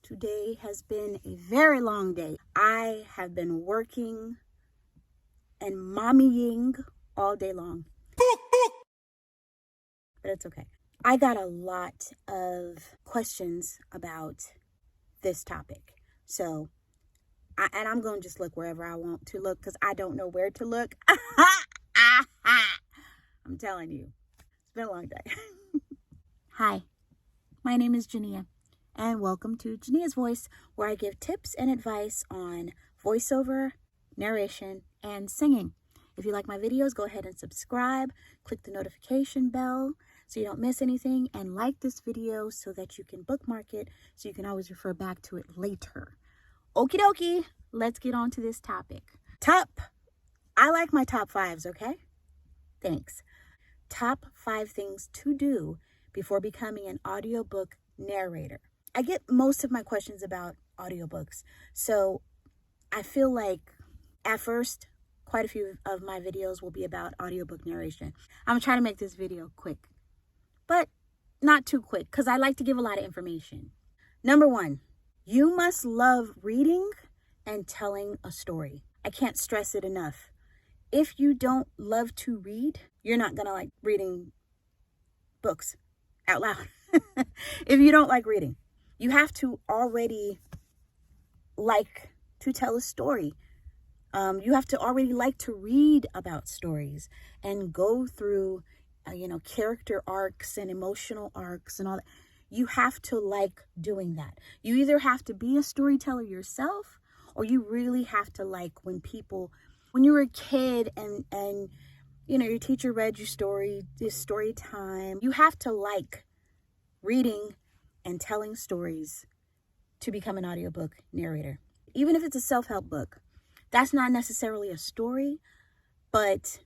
Today has been a very long day. I have been working and mommying all day long. But it's okay. I got a lot of questions about this topic. So, I'm going to just look wherever I want to look because I don't know where to look. I'm telling you, it's been a long day. Hi, my name is Jania, and welcome to Jania's Voice, where I give tips and advice on voiceover, narration, and singing. If you like my videos, go ahead and subscribe, click the notification bell so you don't miss anything, and like this video so that you can bookmark it so you can always refer back to it later. Okie dokie, let's get on to this topic. I like my top 5s, okay? Thanks. Top 5 things to do before becoming an audiobook narrator. I get most of my questions about audiobooks, so I feel like at first, quite a few of my videos will be about audiobook narration. I'm going to try to make this video quick, but not too quick because I like to give a lot of information. Number 1, you must love reading and telling a story. I can't stress it enough. If you don't love to read, you're not going to like reading books out loud. If you don't like reading, you have to already like to tell a story. You have to already like to read about stories and go through, character arcs and emotional arcs and all that. You have to like doing that. You either have to be a storyteller yourself, or you really have to like when you were a kid and your teacher read you story time. You have to like reading and telling stories to become an audiobook narrator. Even if it's a self-help book, that's not necessarily a story, but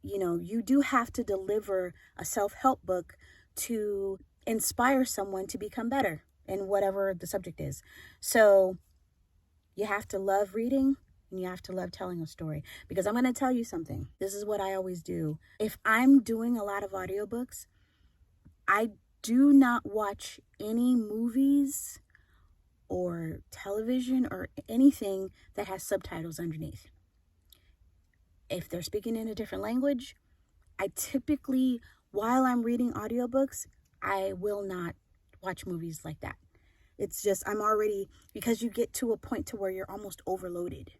you do have to deliver a self-help book to inspire someone to become better in whatever the subject is. So you have to love reading and you have to love telling a story, because I'm going to tell you something. This is what I always do. If I'm doing a lot of audiobooks, I do not watch any movies or television or anything that has subtitles underneath. If they're speaking in a different language, I typically, while I'm reading audiobooks, I will not watch movies like that. It's just, because you get to a point to where you're almost overloaded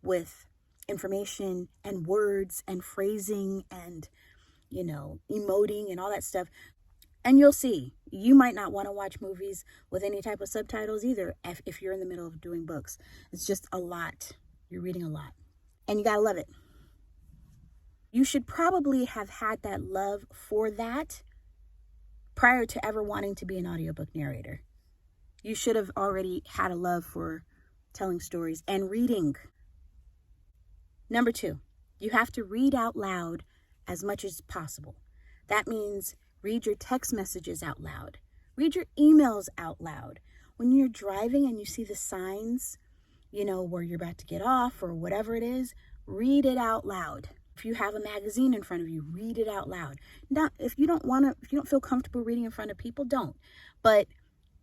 with information and words and phrasing and, emoting and all that stuff. And you'll see, you might not want to watch movies with any type of subtitles either if you're in the middle of doing books. It's just a lot. You're reading a lot. And you got to love it. You should probably have had that love for that prior to ever wanting to be an audiobook narrator. You should have already had a love for telling stories and reading. Number 2, you have to read out loud as much as possible. That means read your text messages out loud. Read your emails out loud. When you're driving and you see the signs, where you're about to get off or whatever it is, read it out loud. If you have a magazine in front of you, read it out loud. Now, if you don't feel comfortable reading in front of people, don't. But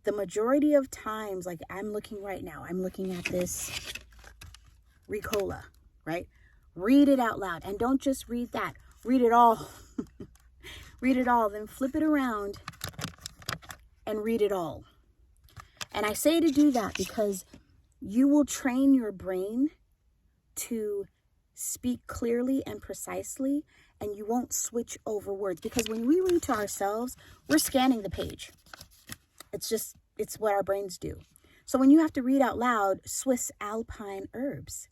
the majority of times, like I'm looking right now, I'm looking at this Ricola, right? Read it out loud. And don't just read that. Read it all. Read it all, then flip it around and read it all. And I say to do that because you will train your brain to speak clearly and precisely, and you won't switch over words. Because when we read to ourselves, we're scanning the page. It's what our brains do. So when you have to read out loud, Swiss Alpine herbs,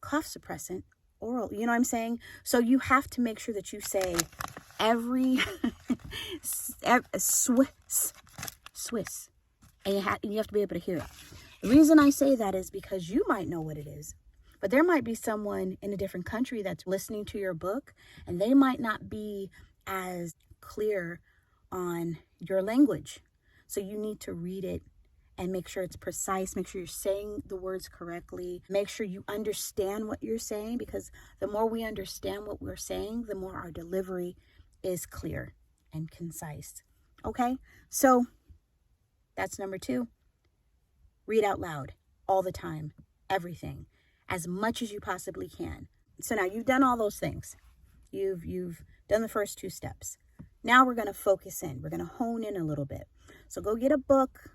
cough suppressant, oral, you know what I'm saying? So you have to make sure that you say every Swiss, and you have to be able to hear it. The reason I say that is because you might know what it is, but there might be someone in a different country that's listening to your book, and they might not be as clear on your language. So you need to read it and make sure it's precise. Make sure you're saying the words correctly. Make sure you understand what you're saying, because the more we understand what we're saying, the more our delivery is clear and concise. Okay, so that's number 2. read out loud all the time, everything, as much as you possibly can. So now you've done all those things. You've done the first 2 steps. Now we're going to focus in. We're going to hone in a little bit. So go get a book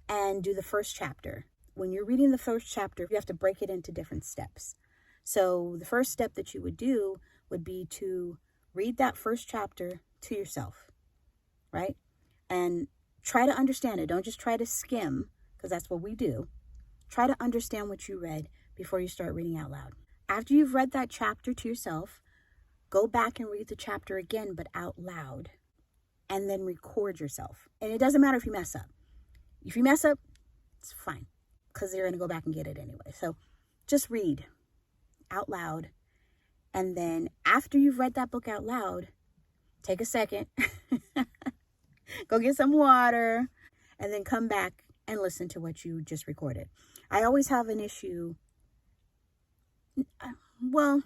and do the first chapter. When you're reading the first chapter, you have to break it into different steps. So the first step that you would do would be to read that first chapter to yourself, right? And try to understand it. Don't just try to skim, because that's what we do. Try to understand what you read before you start reading out loud. After you've read that chapter to yourself, go back and read the chapter again, but out loud, and then record yourself. And it doesn't matter if you mess up. If you mess up, it's fine, because you're going to go back and get it anyway. So just read out loud. And then after you've read that book out loud, take a second, go get some water, and then come back and listen to what you just recorded. I always have an issue. Well,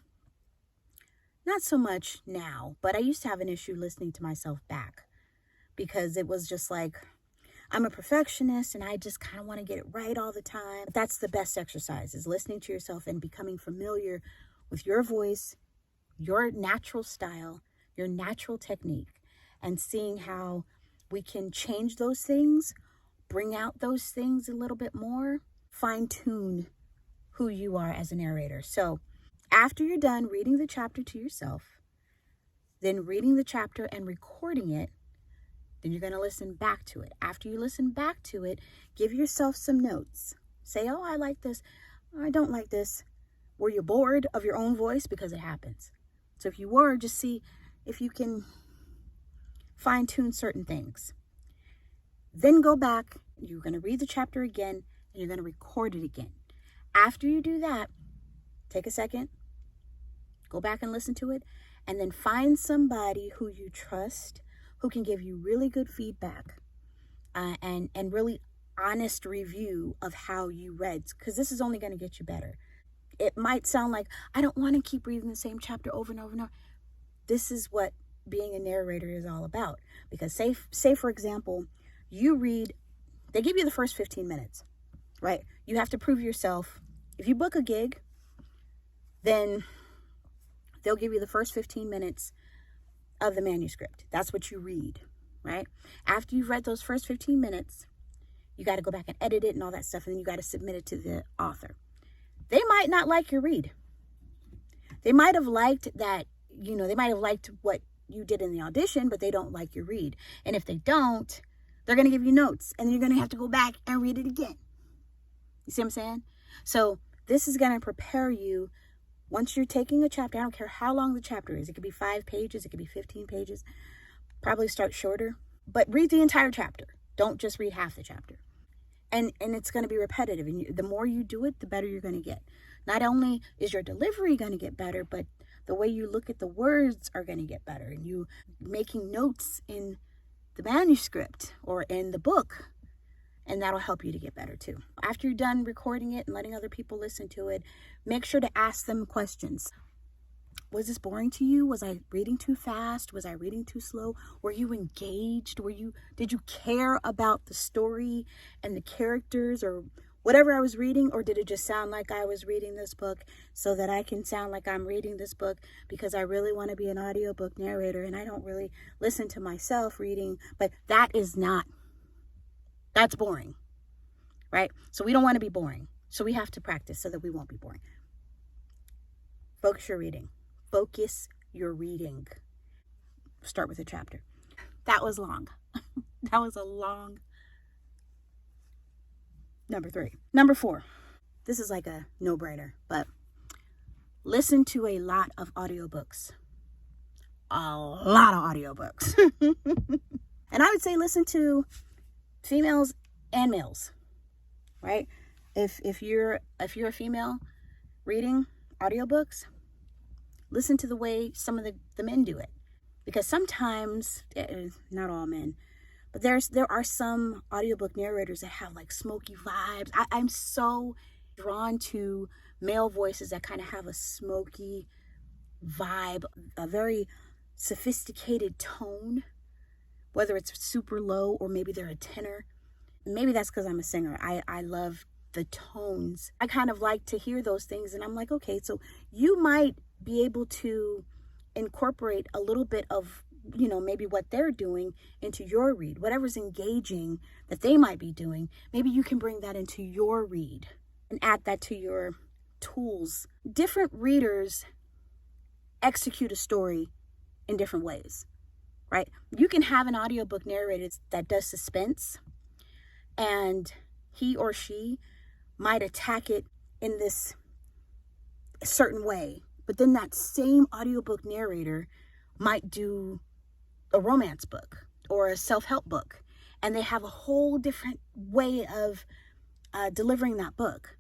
not so much now, but I used to have an issue listening to myself back, because it was just like, I'm a perfectionist and I just kind of want to get it right all the time. That's the best exercise, is listening to yourself and becoming familiar with your voice, your natural style, your natural technique, and seeing how we can change those things, bring out those things a little bit more, fine-tune who you are as a narrator. So after you're done reading the chapter to yourself, then reading the chapter and recording it, then you're going to listen back to it. After you listen back to it, give yourself some notes. Say, oh, I like this. I don't like this. Were you bored of your own voice? Because it happens. So if you were, just see if you can fine-tune certain things. Then go back. You're going to read the chapter again, and you're going to record it again. After you do that, take a second, go back and listen to it, and then find somebody who you trust, who can give you really good feedback and really honest review of how you read, because this is only going to get you better. It might sound like, I don't want to keep reading the same chapter over and over and over. This is what being a narrator is all about. Because say for example, you read, they give you the first 15 minutes, right? You have to prove yourself. If you book a gig, then they'll give you the first 15 minutes of the manuscript. That's what you read, right? After you've read those first 15 minutes, you got to go back and edit it and all that stuff, and then you got to submit it to the author. They might not like your read. They might have liked that, they might have liked what you did in the audition, but they don't like your read. And if they don't, they're going to give you notes, and then you're going to have to go back and read it again. You see what I'm saying? So this is going to prepare you. Once you're taking a chapter, I don't care how long the chapter is. It could be 5 pages. It could be 15 pages. Probably start shorter. But read the entire chapter. Don't just read half the chapter. And it's going to be repetitive. And the more you do it, the better you're going to get. Not only is your delivery going to get better, but the way you look at the words are going to get better. And you making notes in the manuscript or in the book. And that'll help you to get better too. After you're done recording it and letting other people listen to it, make sure to ask them questions. Was this boring to you? Was I reading too fast? Was I reading too slow? Were you engaged? Did you care about the story and the characters or whatever I was reading? Or did it just sound like I was reading this book so that I can sound like I'm reading this book because I really want to be an audiobook narrator and I don't really listen to myself reading? But that's boring, right? So we don't want to be boring. So we have to practice so that we won't be boring. Focus your reading. Focus your reading. Start with a chapter. That was long. That was a long. Number 3. Number 4. This is like a no-brainer, but listen to a lot of audiobooks. A lot of audiobooks. And I would say listen to females and males, right? If you're a female reading audiobooks, listen to the way some of the men do it, because sometimes, not all men, but there are some audiobook narrators that have like smoky vibes. I'm so drawn to male voices that kind of have a smoky vibe, a very sophisticated tone, whether it's super low or maybe they're a tenor. maybe that's because I'm a singer. I love the tones. I kind of like to hear those things, and I'm like, okay, so you might be able to incorporate a little bit of, maybe what they're doing into your read. Whatever's engaging that they might be doing, maybe you can bring that into your read and add that to your tools. Different readers execute a story in different ways, right? You can have an audiobook narrator that does suspense, and he or she might attack it in this certain way, but then that same audiobook narrator might do a romance book or a self-help book, and they have a whole different way of delivering that book.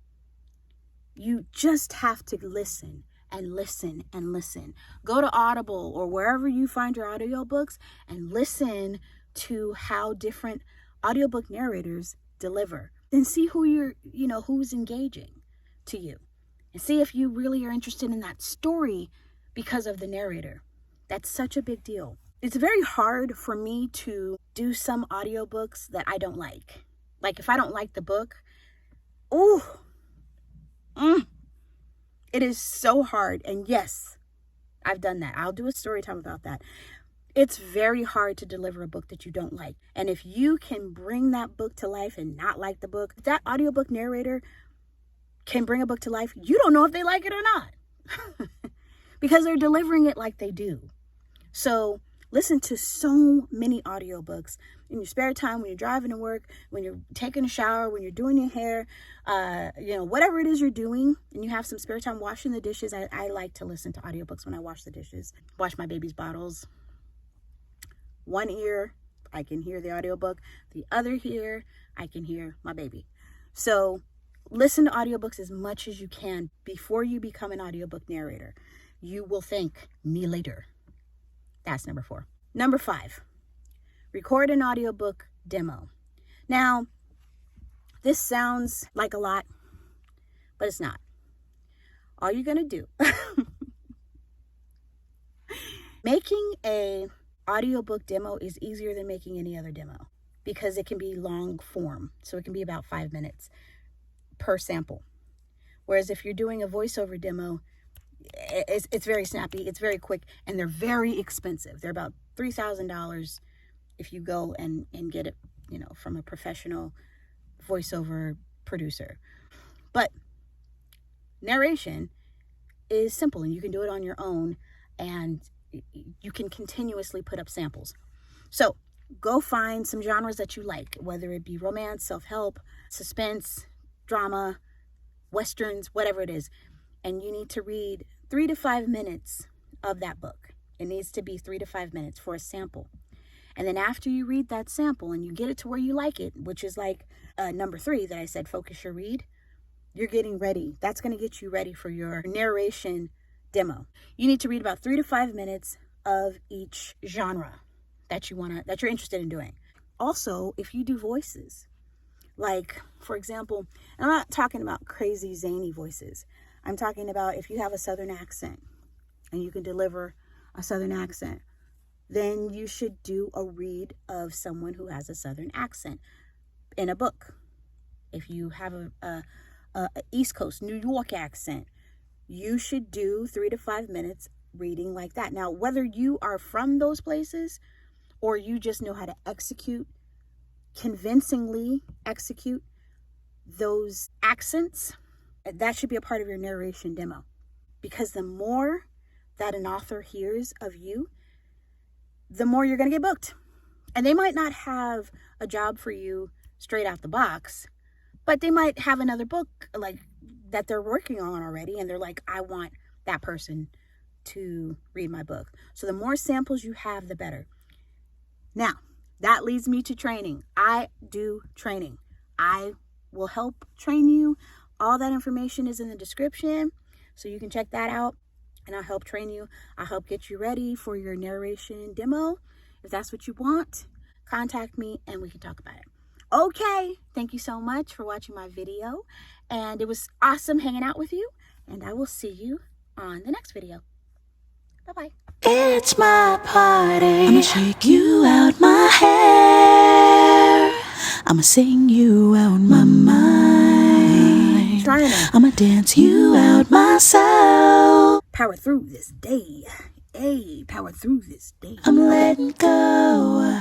You just have to listen and listen and listen. Go to Audible or wherever you find your audiobooks and listen to how different audiobook narrators deliver, and see who's engaging to you, and see if you really are interested in that story because of the narrator. That's such a big deal. It's very hard for me to do some audiobooks that I don't like. Like if I don't like the book, it is so hard. And yes, I've done that. I'll do a story time about that. It's very hard to deliver a book that you don't like. And if you can bring that book to life and not like the book, if that audiobook narrator can bring a book to life, you don't know if they like it or not because they're delivering it like they do. So listen to so many audiobooks in your spare time, when you're driving to work, when you're taking a shower, when you're doing your hair, whatever it is you're doing, and you have some spare time washing the dishes. I like to listen to audiobooks when I wash the dishes, wash my baby's bottles. One ear, I can hear the audiobook. The other ear, I can hear my baby. So listen to audiobooks as much as you can before you become an audiobook narrator. You will thank me later. That's number 4. Number 5, record an audiobook demo. Now, this sounds like a lot, but it's not. All you're going to do, making a audiobook demo is easier than making any other demo because it can be long form. So it can be about 5 minutes per sample. Whereas if you're doing a voiceover demo, it's very snappy, it's very quick, and they're very expensive. They're about $3,000 if you go and get it, from a professional voiceover producer. But narration is simple, and you can do it on your own, and you can continuously put up samples. So go find some genres that you like, whether it be romance, self-help, suspense, drama, westerns, whatever it is. And you need to read 3 to 5 minutes of that book. It needs to be 3 to 5 minutes for a sample. And then after you read that sample and you get it to where you like it, which is like number 3 that I said, focus your read, you're getting ready. That's going to get you ready for your narration demo. You need to read about 3 to 5 minutes of each genre that you're interested in doing. Also, if you do voices, like, for example, I'm not talking about crazy zany voices. I'm talking about if you have a Southern accent and you can deliver a Southern accent, then you should do a read of someone who has a Southern accent in a book. If you have a East Coast, New York accent, you should do 3 to 5 minutes reading like that. Now, whether you are from those places or you just know how to convincingly execute those accents, that should be a part of your narration demo. Because the more that an author hears of you, the more you're going to get booked. And they might not have a job for you straight out the box, but they might have another book like that they're working on already, and they're like, I want that person to read my book. So the more samples you have, the better. Now, that leads me to training. I do training. I will help train you. All that information is in the description, so you can check that out, and I'll help train you. I'll help get you ready for your narration demo. If that's what you want, contact me and we can talk about it. Okay, thank you so much for watching my video, and it was awesome hanging out with you, and I will see you on the next video. Bye-bye. It's my party. I'ma shake you out my hair. I'ma sing you out my mind. I'ma dance you out my soul. Power through this day. Hey, power through this day. I'm letting go.